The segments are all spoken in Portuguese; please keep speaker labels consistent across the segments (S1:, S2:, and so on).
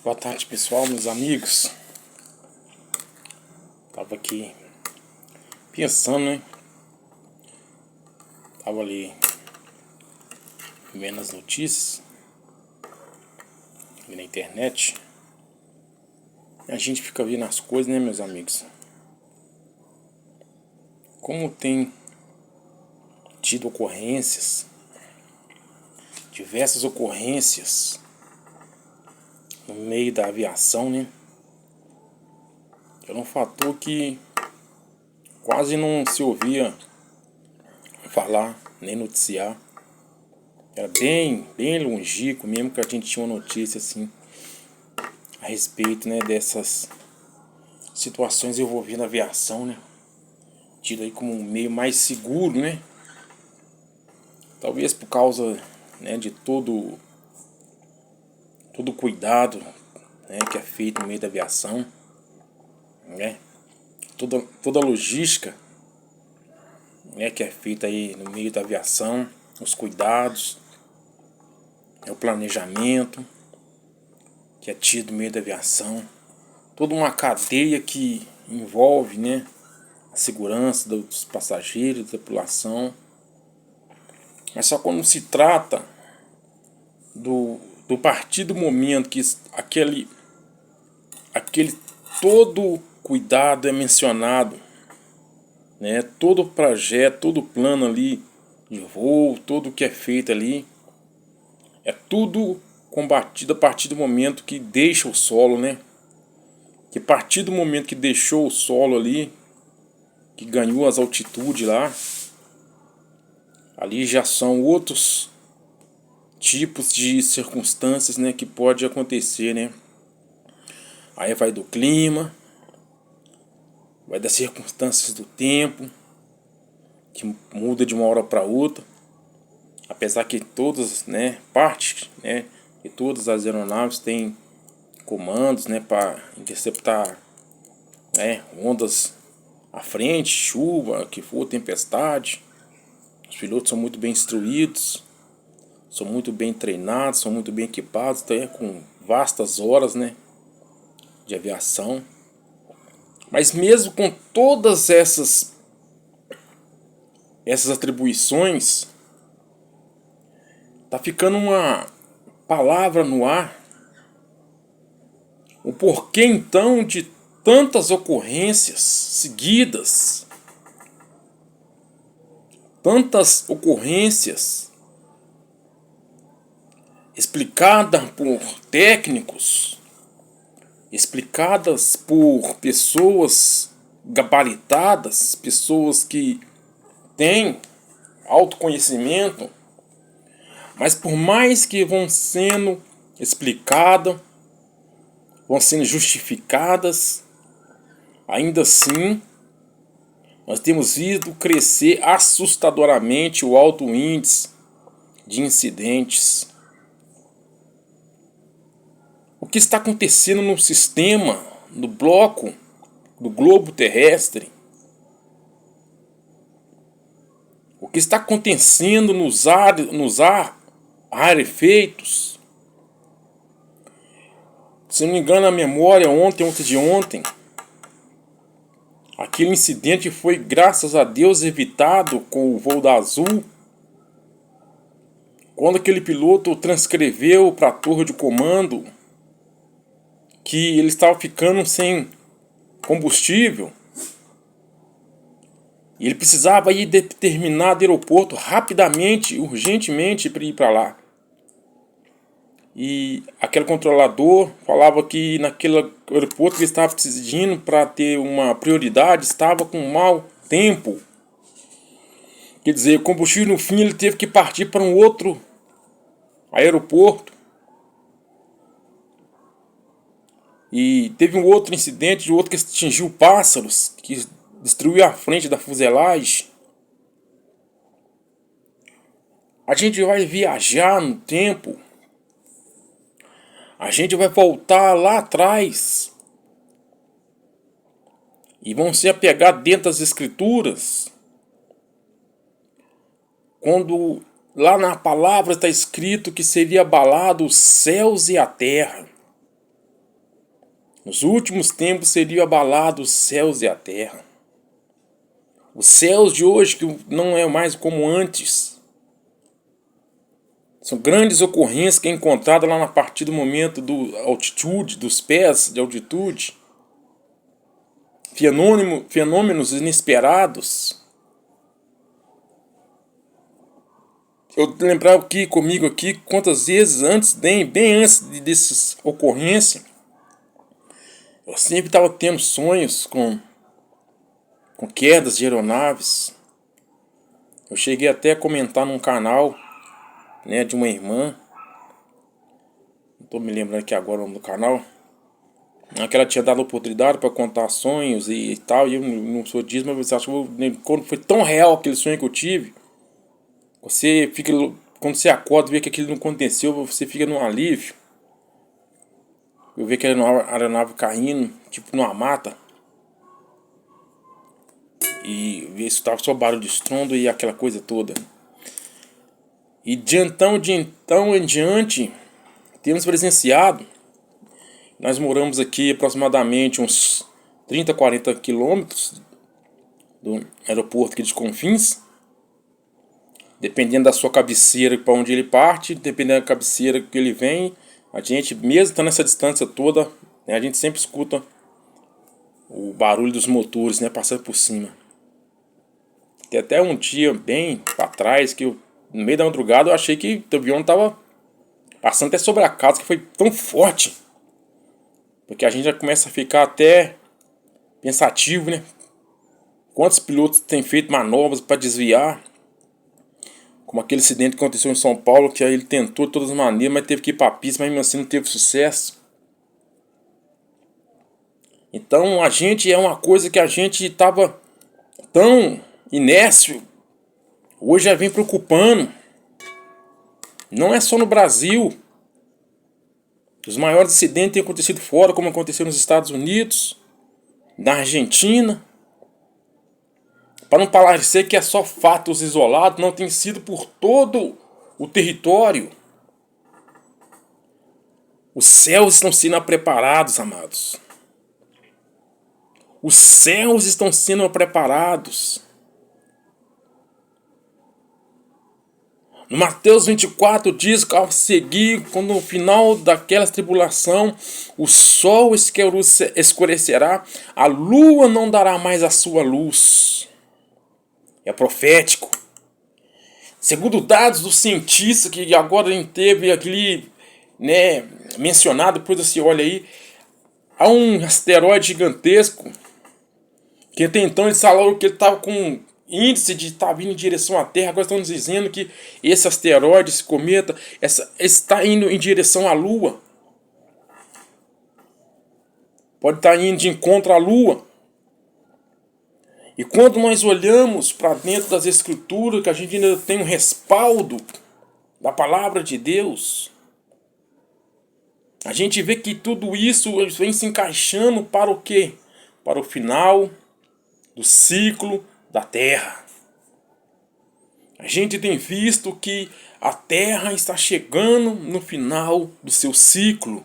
S1: Boa tarde, pessoal, meus amigos. Tava aqui pensando, né? Tava ali vendo as notícias na internet. E a gente fica vendo as coisas, né, meus amigos? Como tem tido ocorrências, diversas ocorrências no meio da aviação, né? Era um fator que quase não se ouvia falar, nem noticiar. Era bem longínquo, mesmo que a gente tinha uma notícia assim a respeito, né, dessas situações envolvendo a aviação, né? Tido aí como um meio mais seguro, né? Talvez por causa, né, de todo cuidado, né, que é feito no meio da aviação, né? Toda a logística, né, que é feita aí no meio da aviação, os cuidados, o planejamento que é tido no meio da aviação, toda uma cadeia que envolve, né, a segurança dos passageiros, da tripulação. Mas só quando se trata do partir do momento que aquele todo cuidado é mencionado, né? Todo projeto, todo plano ali de voo, tudo que é feito ali, é tudo combatido a partir do momento que deixa o solo, né? Que a partir do momento que deixou o solo ali, que ganhou as altitudes lá, ali já são outros tipos de circunstâncias, né, que pode acontecer, né? Aí vai do clima, vai das circunstâncias do tempo, que muda de uma hora para outra. Apesar que todas, né, partes, né, de todas as aeronaves têm comandos, né, para interceptar, né, ondas à frente, chuva, que for, tempestade. Os pilotos são muito bem instruídos, são muito bem treinados, são muito bem equipados, então com vastas horas, né, de aviação. Mas mesmo com todas essas atribuições, tá ficando uma palavra no ar. O porquê então de tantas ocorrências seguidas, tantas ocorrências explicadas por técnicos, explicadas por pessoas gabaritadas, pessoas que têm autoconhecimento, mas por mais que vão sendo explicadas, vão sendo justificadas, ainda assim nós temos visto crescer assustadoramente o alto índice de incidentes. O que está acontecendo no sistema, no bloco do globo terrestre? O que está acontecendo nos efeitos? Se não me engano a memória, ontem de ontem, aquele incidente foi, graças a Deus, evitado com o voo da Azul, quando aquele piloto transcreveu para a torre de comando que ele estava ficando sem combustível e ele precisava ir de determinado aeroporto rapidamente, urgentemente, para ir para lá. E aquele controlador falava que naquele aeroporto que ele estava decidindo para ter uma prioridade estava com mau tempo. Quer dizer, o combustível no fim ele teve que partir para um outro aeroporto. E teve um outro incidente de outro que atingiu pássaros, que destruiu a frente da fuselagem. A gente vai viajar no tempo. A gente vai voltar lá atrás. E vão se apegar dentro das escrituras. Quando lá na palavra está escrito que seria abalado os céus e a terra. Nos últimos tempos seriam abalados os céus e a terra. Os céus de hoje, que não é mais como antes. São grandes ocorrências que é encontrada lá na partir do momento da altitude, dos pés de altitude. Fenômenos inesperados. Eu lembrar aqui comigo aqui quantas vezes antes, bem antes dessas ocorrências, eu sempre estava tendo sonhos com quedas de aeronaves. Eu cheguei até a comentar num canal, né, de uma irmã. Não estou me lembrando aqui agora o nome do canal. Que ela tinha dado oportunidade para contar sonhos e tal. E eu não sou disso, mas acho que quando foi tão real aquele sonho que eu tive, você fica, quando você acorda e vê que aquilo não aconteceu, você fica num alívio. Eu vi aquela aeronave caindo, tipo numa mata. E ver se estava só barulho de estrondo e aquela coisa toda. E de então em diante, temos presenciado. Nós moramos aqui aproximadamente uns 30, 40 quilômetros do aeroporto aqui de Confins. Dependendo da sua cabeceira para onde ele parte, dependendo da cabeceira que ele vem, a gente, mesmo estando nessa distância toda, né, a gente sempre escuta o barulho dos motores, né, passando por cima. Tem até um dia bem para trás que eu, no meio da madrugada, eu achei que o avião estava passando até sobre a casa, que foi tão forte. Porque a gente já começa a ficar até pensativo, né? Quantos pilotos têm feito manobras para desviar? Como aquele acidente que aconteceu em São Paulo, que aí ele tentou de todas as maneiras, mas teve que ir para a pista, mas mesmo assim não teve sucesso. Então a gente é uma coisa que a gente estava tão inércio, hoje já vem preocupando. Não é só no Brasil. Os maiores acidentes têm acontecido fora, como aconteceu nos Estados Unidos, na Argentina. Para não parecer que é só fatos isolados, não, tem sido por todo o território. Os céus estão sendo preparados, amados. Os céus estão sendo preparados. No Mateus 24 diz que ao seguir, quando no final daquela tribulação, o sol escurecerá, a lua não dará mais a sua luz. É profético. Segundo dados do cientista, que agora a gente teve aquele, né, mencionado, depois você olha aí, há um asteroide gigantesco, que até então eles falaram que ele estava com índice de estar vindo em direção à Terra. Agora estão dizendo que esse asteroide, esse cometa, está indo em direção à Lua. Pode estar indo de encontro à Lua. E quando nós olhamos para dentro das Escrituras, que a gente ainda tem um respaldo da Palavra de Deus, a gente vê que tudo isso vem se encaixando para o quê? Para o final do ciclo da Terra. A gente tem visto que a Terra está chegando no final do seu ciclo,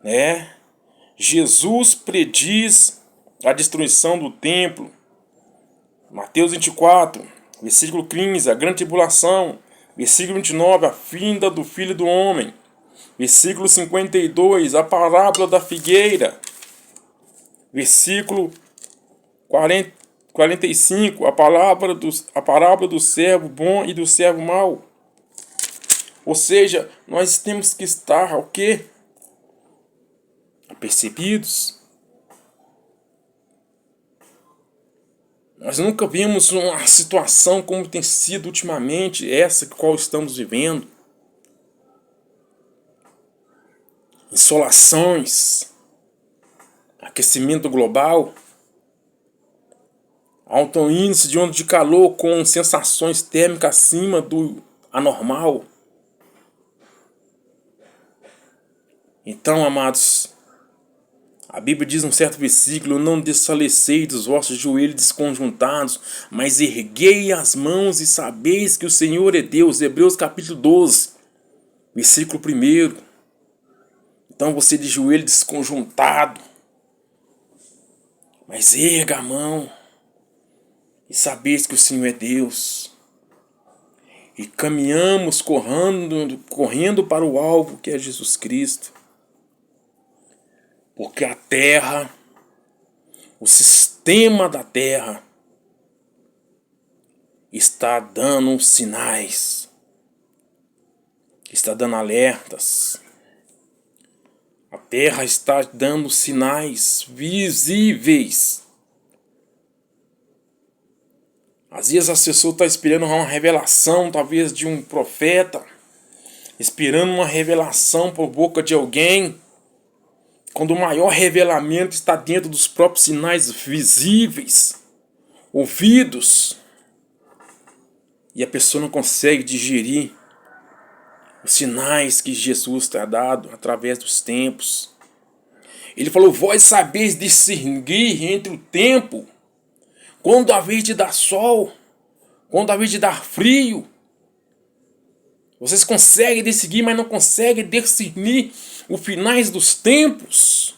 S1: né? Jesus prediz a destruição do templo. Mateus 24, versículo 15, a grande tribulação. Versículo 29, a vinda do Filho do Homem. Versículo 52, a parábola da figueira. Versículo 45, a parábola do servo bom e do servo mau. Ou seja, nós temos que estar o quê? Apercebidos. Nós nunca vimos uma situação como tem sido ultimamente essa que qual estamos vivendo. Insolações, aquecimento global, alto índice de onda de calor com sensações térmicas acima do anormal. Então, amados, a Bíblia diz num certo versículo: não desfaleceis dos vossos joelhos desconjuntados, mas erguei as mãos e sabeis que o Senhor é Deus. Hebreus capítulo 12, versículo 1. Então você de joelho desconjuntado, mas erga a mão e sabeis que o Senhor é Deus. E caminhamos correndo para o alvo que é Jesus Cristo. Porque a terra, o sistema da terra, está dando sinais, está dando alertas. A terra está dando sinais visíveis. Às vezes as pessoas estão esperando uma revelação, talvez de um profeta, esperando uma revelação por boca de alguém, quando o maior revelamento está dentro dos próprios sinais visíveis, ouvidos, e a pessoa não consegue digerir os sinais que Jesus está dado através dos tempos. Ele falou: vós sabeis discernir entre o tempo, quando a vez de dar sol, quando a vez de dar frio. Vocês conseguem discernir, mas não conseguem discernir os finais dos tempos.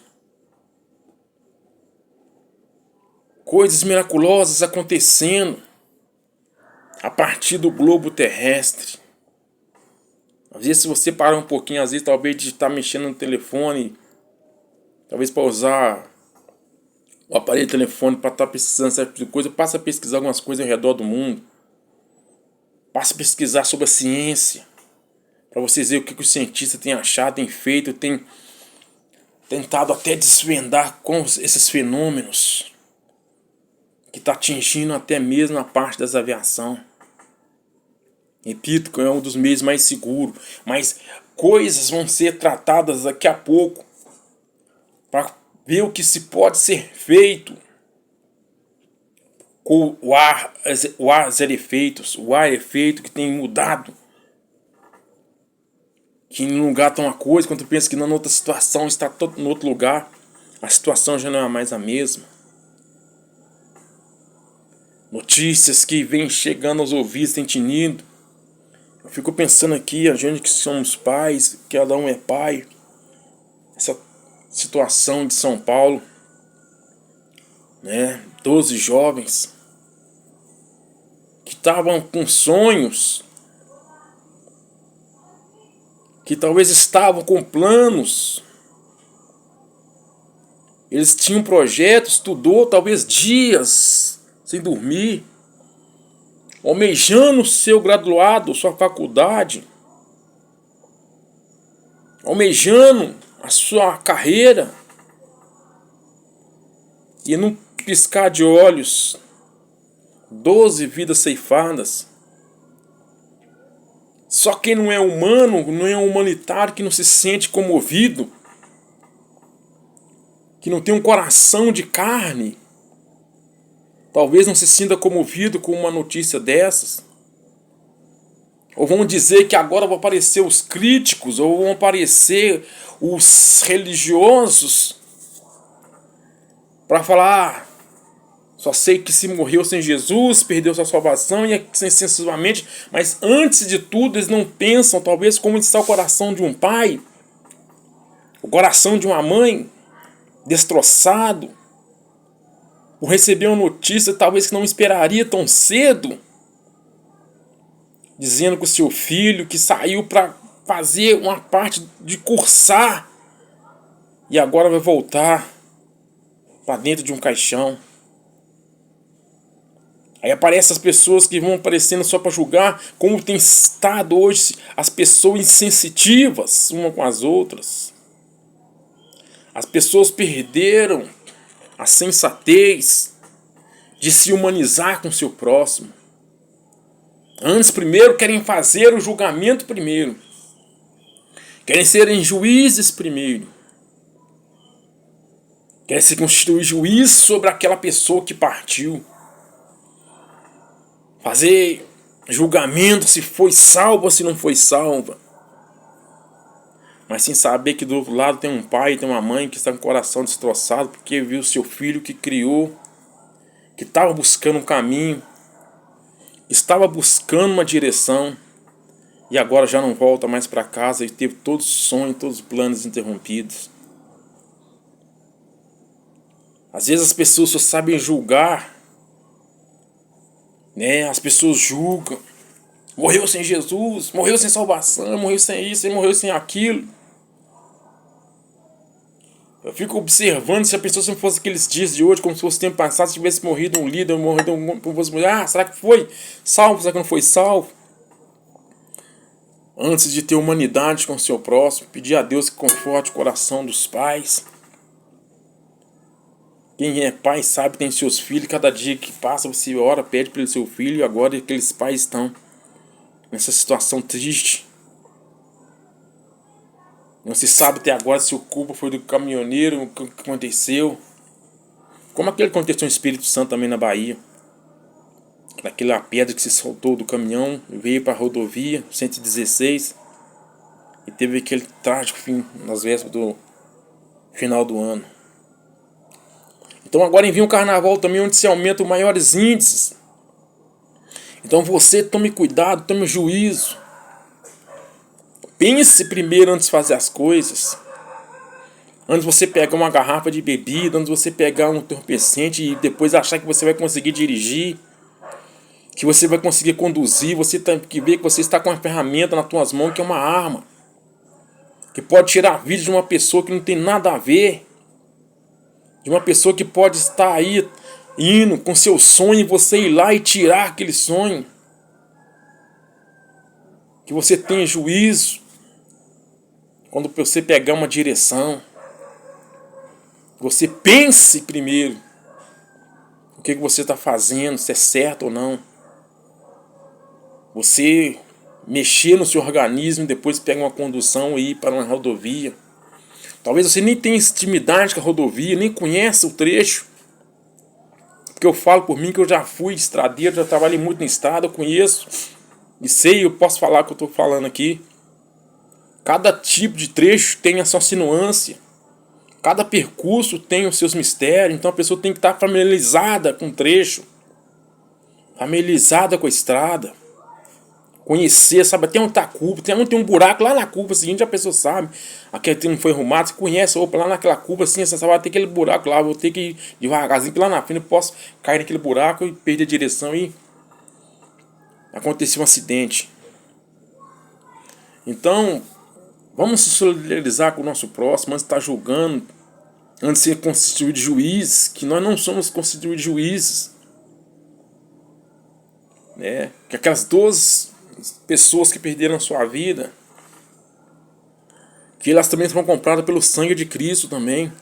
S1: Coisas miraculosas acontecendo a partir do globo terrestre. Às vezes, se você parar um pouquinho, às vezes talvez de estar mexendo no telefone, talvez para usar o aparelho de telefone para estar pesquisando certa tipo de coisa, passa a pesquisar algumas coisas ao redor do mundo. Passa a pesquisar sobre a ciência, para vocês verem o que os cientistas têm achado, têm feito, têm tentado até desvendar com esses fenômenos que está atingindo até mesmo a parte das aviação. Repito que é um dos meios mais seguros, mas coisas vão ser tratadas daqui a pouco para ver o que se pode ser feito com o ar zero efeitos, o ar efeito que tem mudado. Que em um lugar está uma coisa, quando tu pensa que na outra situação está todo em outro lugar, a situação já não é mais a mesma. Notícias que vêm chegando aos ouvidos, tem tinido. Eu fico pensando aqui, a gente que somos pais, que cada um é pai, essa situação de São Paulo, né? 12 jovens que estavam com sonhos, que talvez estavam com planos, eles tinham projetos, estudou talvez dias sem dormir, almejando seu graduado, sua faculdade, almejando a sua carreira, e num piscar de olhos, 12 vidas ceifadas. Só quem não é humano, não é humanitário, que não se sente comovido, que não tem um coração de carne, talvez não se sinta comovido com uma notícia dessas. Ou vão dizer que agora vão aparecer os críticos, ou vão aparecer os religiosos para falar: só sei que se morreu sem Jesus, perdeu sua salvação, e assim sucessivamente. Mas antes de tudo, eles não pensam talvez como está o coração de um pai, o coração de uma mãe destroçado por receber uma notícia talvez que não esperaria tão cedo, dizendo que o seu filho que saiu para fazer uma parte de cursar e agora vai voltar para dentro de um caixão. Aí aparecem as pessoas que vão aparecendo só para julgar, como tem estado hoje as pessoas insensitivas uma com as outras. As pessoas perderam a sensatez de se humanizar com o seu próximo. Antes, primeiro, querem fazer o julgamento primeiro. Querem serem juízes primeiro. Querem se constituir juiz sobre aquela pessoa que partiu. Fazer julgamento se foi salva ou se não foi salva. Mas sem saber que do outro lado tem um pai, tem uma mãe que está com o coração destroçado porque viu seu filho que criou, que estava buscando um caminho, estava buscando uma direção, e agora já não volta mais para casa e teve todos os sonhos, todos os planos interrompidos. Às vezes as pessoas só sabem julgar, né? As pessoas julgam. Morreu sem Jesus, morreu sem salvação, morreu sem isso, morreu sem aquilo. Eu fico observando se a pessoa, se não fosse aqueles dias de hoje, como se fosse tempo passado, se tivesse morrido um líder, morrido será que foi salvo, será que não foi salvo? Antes de ter humanidade com o seu próximo, pedir a Deus que conforte o coração dos pais. Quem é pai sabe, tem seus filhos, cada dia que passa você ora, pede pelo seu filho, e agora aqueles pais estão nessa situação triste. Não se sabe até agora se o culpa foi do caminhoneiro, o que aconteceu. Como aquele que aconteceu no Espírito Santo também na Bahia. Daquela pedra que se soltou do caminhão, veio para a rodovia 116 e teve aquele trágico fim nas vésperas do final do ano. Então agora envia um carnaval também onde se aumentam maiores índices. Então você tome cuidado, tome juízo. Pense primeiro antes de fazer as coisas. Antes de você pegar uma garrafa de bebida, antes de você pegar um entorpecente e depois achar que você vai conseguir dirigir, que você vai conseguir conduzir, você tem que ver que você está com uma ferramenta nas suas mãos que é uma arma, que pode tirar a vida de uma pessoa que não tem nada a ver, de uma pessoa que pode estar aí indo com seu sonho e você ir lá e tirar aquele sonho. Que você tenha juízo quando você pegar uma direção. Você pense primeiro o que você está fazendo, se é certo ou não. Você mexer no seu organismo e depois pega uma condução e ir para uma rodovia. Talvez você nem tenha intimidade com a rodovia, nem conheça o trecho. Porque eu falo por mim que eu já fui estradeiro, já trabalhei muito na estrada, eu conheço. E sei, eu posso falar o que eu estou falando aqui. Cada tipo de trecho tem a sua sinuância. Cada percurso tem os seus mistérios. Então a pessoa tem que estar familiarizada com o trecho. Familiarizada com a estrada. Conhecer, sabe, até onde está a curva. Tem um buraco lá na curva seguinte, a pessoa sabe. Aquele não foi arrumado, você conhece, opa, lá naquela curva assim, você sabe, tem aquele buraco lá, vou ter que ir devagarzinho, que lá na frente eu posso cair naquele buraco e perder a direção e acontecer um acidente. Então, vamos se solidarizar com o nosso próximo, antes de estar julgando, antes de ser constituído juiz, que nós não somos constituídos juízes. Né? Que aquelas 12 pessoas que perderam sua vida, que elas também foram compradas pelo sangue de Cristo também.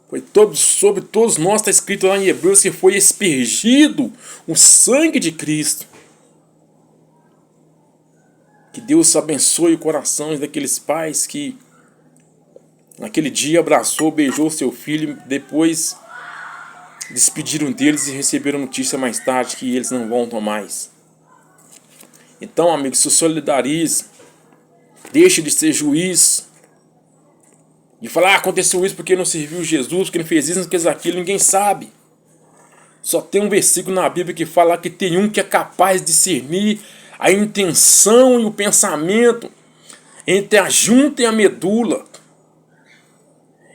S1: Foi sobre todos nós, está escrito lá em Hebreus, que foi aspergido o sangue de Cristo. Que Deus abençoe o coração daqueles pais que naquele dia abraçou, beijou seu filho, depois despediram deles e receberam notícia mais tarde que eles não voltam mais. Então, amigo, se solidarize, deixe de ser juiz, de falar, aconteceu isso porque não serviu Jesus, porque não fez isso, não fez aquilo, ninguém sabe. Só tem um versículo na Bíblia que fala que tem um que é capaz de discernir a intenção e o pensamento entre a junta e a medula.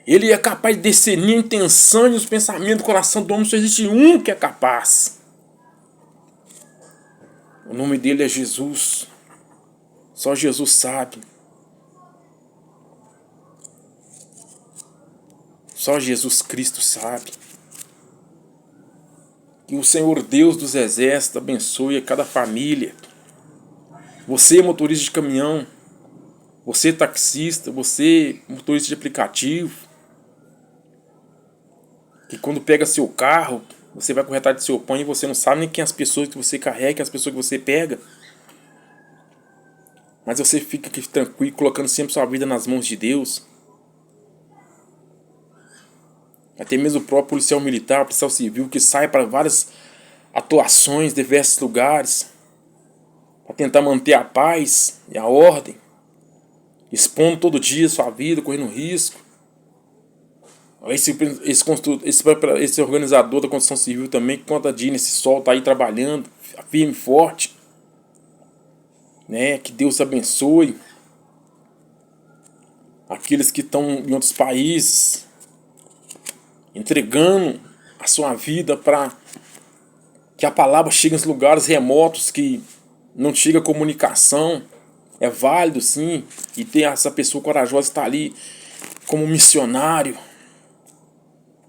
S1: Ele é capaz de discernir a intenção e os pensamentos do coração do homem. Só existe um que é capaz. O nome dele é Jesus. Só Jesus sabe. Só Jesus Cristo sabe. Que o Senhor Deus dos Exércitos abençoe a cada família. Você, motorista de caminhão. Você, taxista. Você, motorista de aplicativo. Que quando pega seu carro, você vai correr atrás do seu pão e você não sabe nem quem as pessoas que você carrega, as pessoas que você pega. Mas você fica aqui tranquilo, colocando sempre sua vida nas mãos de Deus. Até mesmo o próprio policial militar, o policial civil, que sai para várias atuações, diversos lugares, para tentar manter a paz e a ordem, expondo todo dia sua vida, correndo risco. Esse organizador da construção civil também, que conta dia nesse sol, tá aí trabalhando, firme e forte. né? Que Deus abençoe aqueles que estão em outros países, entregando a sua vida para que a palavra chegue nos lugares remotos que não chega comunicação. É válido sim, e ter essa pessoa corajosa estar ali como missionário.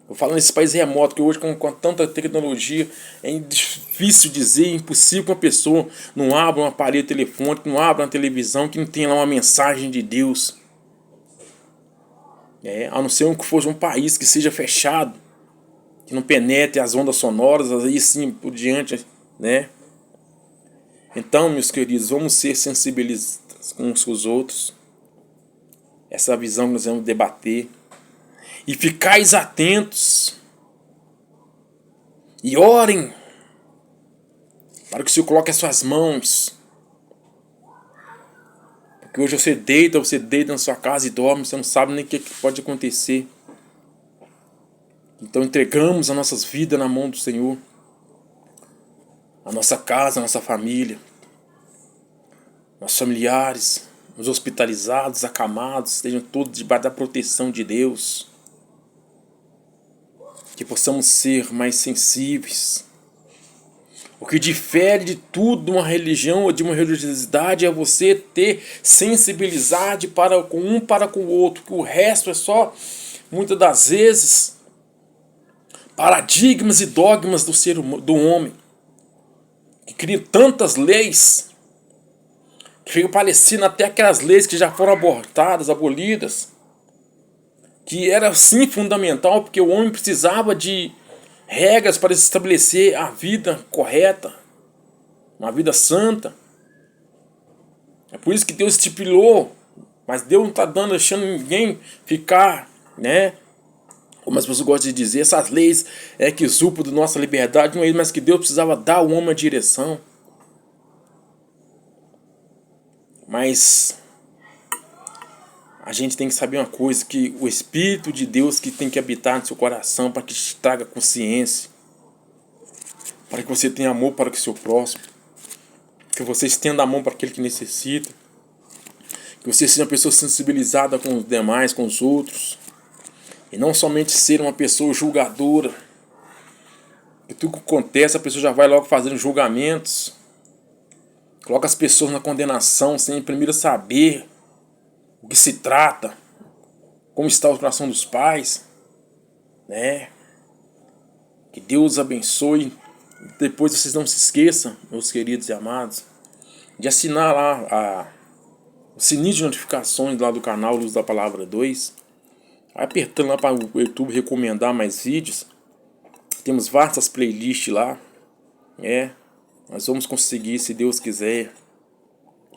S1: Eu falo nesse país remoto, que hoje com tanta tecnologia é difícil dizer, é impossível que uma pessoa não abra um aparelho telefônico, não abra uma televisão, que não tenha lá uma mensagem de Deus. A não ser que fosse um país que seja fechado, que não penetre as ondas sonoras, aí sim por diante, né? Então, meus queridos, vamos ser sensibilizados uns com os outros. Essa visão que nós vamos debater. E ficais atentos. E orem. Para que o Senhor coloque as suas mãos. Porque hoje você deita na sua casa e dorme, você não sabe nem o que pode acontecer. Então entregamos as nossas vidas na mão do Senhor. A nossa casa, a nossa família. Nossos familiares, os hospitalizados, acamados, estejam todos debaixo da proteção de Deus. Que possamos ser mais sensíveis. O que difere de tudo de uma religião ou de uma religiosidade é você ter sensibilidade para com um para com o outro. Que o resto é só, muitas das vezes, paradigmas e dogmas do homem. Que cria tantas leis que fica parecendo até aquelas leis que já foram abortadas, abolidas, que era sim fundamental, porque o homem precisava de regras para estabelecer a vida correta, uma vida santa. É por isso que Deus estipulou, mas Deus não está deixando ninguém ficar, né? Como as pessoas gostam de dizer, essas leis que usurpam da nossa liberdade, não é isso, mas que Deus precisava dar ao homem a direção. Mas a gente tem que saber uma coisa, que o Espírito de Deus que tem que habitar no seu coração para que te traga consciência, para que você tenha amor para o seu próximo, que você estenda a mão para aquele que necessita, que você seja uma pessoa sensibilizada com os demais, com os outros, e não somente ser uma pessoa julgadora, que tudo que acontece a pessoa já vai logo fazendo julgamentos, coloca as pessoas na condenação sem primeiro saber o que se trata, como está o coração dos pais, né? Que Deus abençoe. Depois vocês não se esqueçam, meus queridos e amados, de assinar lá o sininho de notificações lá do canal Luz da Palavra 2, apertando lá para o YouTube recomendar mais vídeos. Temos vastas playlists lá, nós vamos conseguir, se Deus quiser,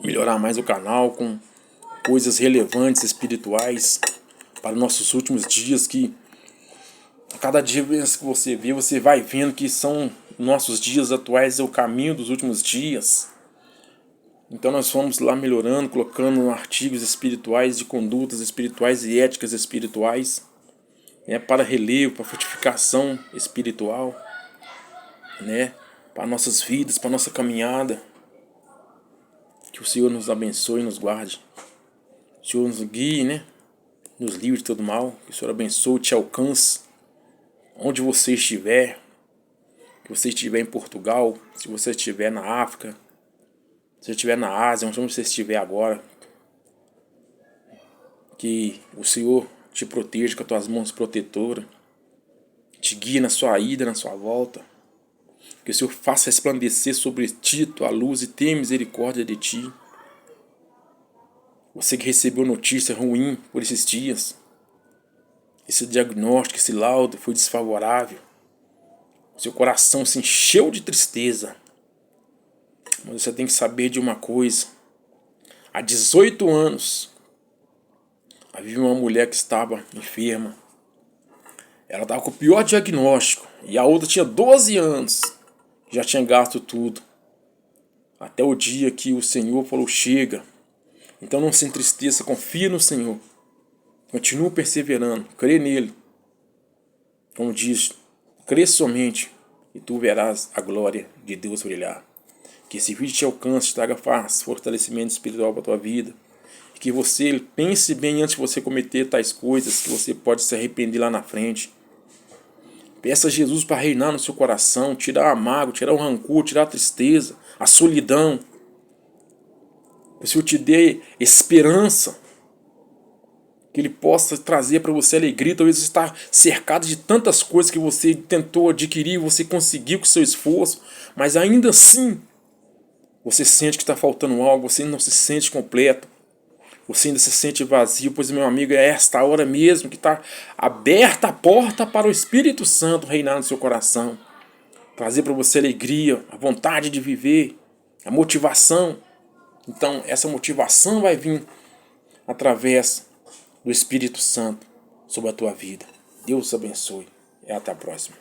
S1: melhorar mais o canal com coisas relevantes, espirituais, para nossos últimos dias, que a cada dia que você vê, você vai vendo que são nossos dias atuais, é o caminho dos últimos dias. Então nós fomos lá melhorando, colocando artigos espirituais, de condutas espirituais e éticas espirituais, para relevo, para fortificação espiritual, para nossas vidas, para nossa caminhada. Que o Senhor nos abençoe e nos guarde. O Senhor nos guie, nos livre de todo mal. Que o Senhor abençoe e te alcance onde você estiver. Que você estiver em Portugal, se você estiver na África, se você estiver na Ásia, onde você estiver agora. Que o Senhor te proteja com as tuas mãos protetoras. Te guie na sua ida, na sua volta. Que o Senhor faça resplandecer sobre ti tua luz e tenha misericórdia de ti. Você que recebeu notícia ruim por esses dias, esse diagnóstico, esse laudo foi desfavorável, seu coração se encheu de tristeza. Mas você tem que saber de uma coisa. Há 18 anos, havia uma mulher que estava enferma. Ela estava com o pior diagnóstico. E a outra tinha 12 anos. Já tinha gasto tudo. Até o dia que o Senhor falou, chega. Então não se entristeça, confia no Senhor. Continua perseverando, crê nele. Como diz, crê somente e tu verás a glória de Deus brilhar. Que esse vídeo te alcance, te traga fortalecimento espiritual para a tua vida. Que você pense bem antes de você cometer tais coisas, que você pode se arrepender lá na frente. Peça a Jesus para reinar no seu coração, tirar o amargo, tirar o rancor, tirar a tristeza, a solidão. Que o Senhor te dê esperança, que Ele possa trazer para você alegria. Talvez você está cercado de tantas coisas que você tentou adquirir, você conseguiu com o seu esforço, mas ainda assim você sente que está faltando algo, você não se sente completo. Você ainda se sente vazio, pois, meu amigo, é esta hora mesmo que está aberta a porta para o Espírito Santo reinar no seu coração. Trazer para você alegria, a vontade de viver, a motivação. Então, essa motivação vai vir através do Espírito Santo sobre a tua vida. Deus abençoe. E até a próxima.